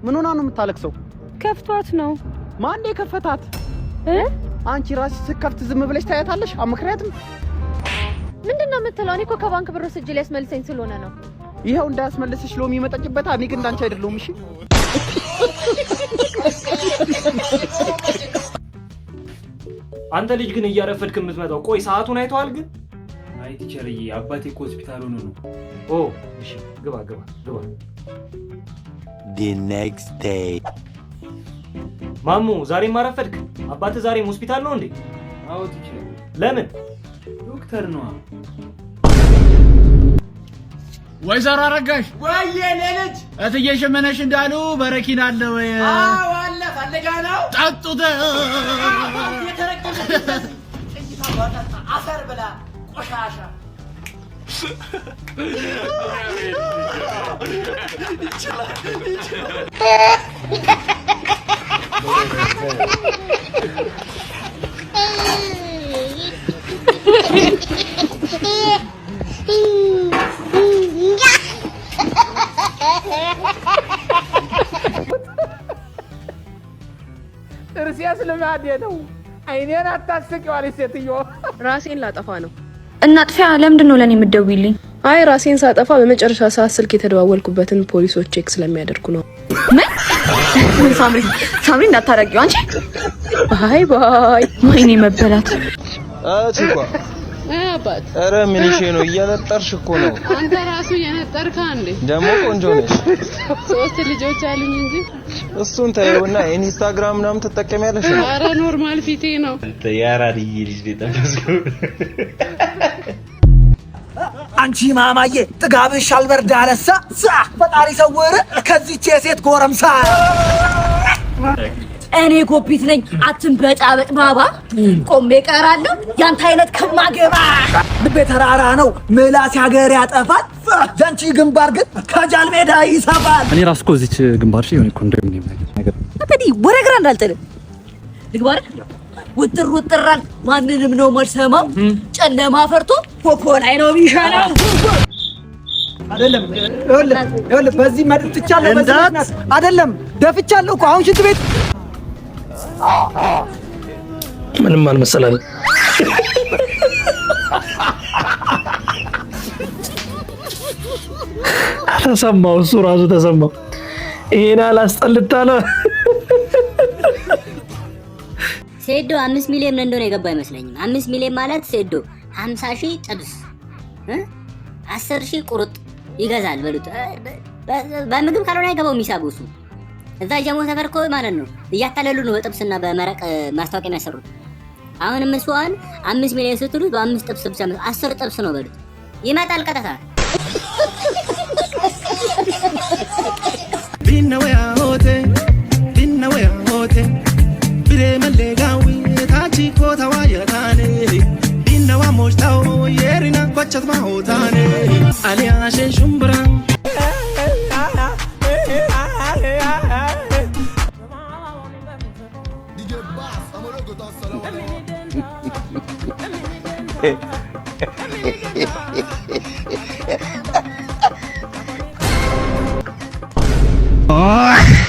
ምን ሆና ነው የምታለቅሰው? ከፍቷት ነው። ማን የከፈታት? አንቺ ራስሽ ስከፍት ዝም ብለሽ ታያታለሽ? አመክሪያትም። ምንድነው የምትለው? እኔ እኮ ከባንክ ብር ወስጄ ሊያስመልሰኝ ስለሆነ ነው። ይሄው እንዳያስመልስሽ ሎሚ መጠጭበታ። እኔ ግን እንዳንቺ አይደለሁም። እሺ አንተ ልጅ ግን እያረፈድክ የምትመጣው፣ ቆይ ሰዓቱን አይተዋል? ግን አይ ቲቸርዬ፣ አባቴ እኮ ሆስፒታል ሆኖ ነው። ኦ እሺ፣ ግባ። The next day ማሙ፣ ዛሬም አረፈድክ? አባቴ ዛሬም ሆስፒታል ነው እንዴ? አዎ ቲቸር። ለምን? ዶክተር ነው። ወይዘሮ አረጋሽ ወይዬ ልጅ እትዬ ሸመነሽ እንዳሉ በረኪና አለ ወይ? አዎ አለ። ፈልጋ ነው ጠጡት። የተረከበ አፈር ብላ ቆሻሻ እርሲያስ ልማዴ ነው። አይኔን አታስቂው አለች ሴትዮ። ራሴን ላጠፋ ነው። እናጥፊያ ለምንድን ነው ለኔ የምትደውይልኝ? አይ ራሴን ሳጠፋ በመጨረሻ ሰዓት ስልክ የተደዋወልኩበትን ፖሊሶች ቼክ ስለሚያደርጉ ነው። ምን? ሳምሪ እንዳታረጊው አንቺ። ባይ ወይኔ መበላት። አትኳ አባት ኧረ ምን ይሄ ነው? እያነጠርሽ እኮ ነው። አንተ ራሱ እየነጠርካ እንዴ? ደግሞ ቆንጆ ነሽ። 3 ልጆች አሉኝ እንጂ። እሱን ታየውና ኢንስታግራም ምናምን ትጠቀሚያለሽ? ኧረ ኖርማል ፊቴ ነው። ያራድዬ ልጅ ሊጠቀስ አንቺ ማማዬ ጥጋብሽ አልበርድ አለሳ ፈጣሪ ሰውር ከዚህች የሴት ጎረምሳ። እኔ ኮፒት ነኝ አትንበጫበጭ ባባ። ቆሜ ቀራለሁ ያንተ አይነት ከማገባ። ልቤ ተራራ ነው ምላስ ሀገር ያጠፋል። ያንቺ ግንባር ግን ከጃል ሜዳ ይሰፋል። እኔ ራስ እኮ እዚች ግንባርሽ የሆነ ኮንዶሚኒየም ነገር አተዲ ወደ ግራ እንዳልጥል ልግባር። ውጥራል ማንንም ነው ማሰማው። ጨለማ ፈርቶ ኮኮ ላይ ነው ቢሻለው። አይደለም ይኸውልህ በዚህ መጥቻለሁ። በዚህ አይደለም ደፍቻለሁ እኮ አሁን ሽንት ቤት ምንም አልመሰላል። ተሰማው፣ እሱ ራሱ ተሰማው። ይሄን አላስጠልታለ። ሴዶ 5 ሚሊዮን እንደሆነ የገባ አይመስለኝም። 5 ሚሊዮን ማለት ሴዶ 50,000 ጥብስ 10,000 ቁርጥ ይገዛል በሉት። በምግብ ካልሆነ አይገባውም ሂሳቡ እሱ። እዛ ጀሞ ሰፈር እኮ ማለት ነው እያታለሉ ነው በጥብስና በመረቅ ማስታወቂያ የሚያሰሩት። አሁንም እሱ 5 ሚሊዮን ስትሉት በ5 ጥብስ ብቻ 10 ጥብስ ነው በሉት። ይመጣል ቀጥታ። ቢነወያ ሆቴ ብሬ መለጋዊ ታቺ ኮታዋያታኔ ቢነዋ ሞሽታው የሪና ቆጨት ማሆታኔ አሊያሽን ሹምብራ Oh!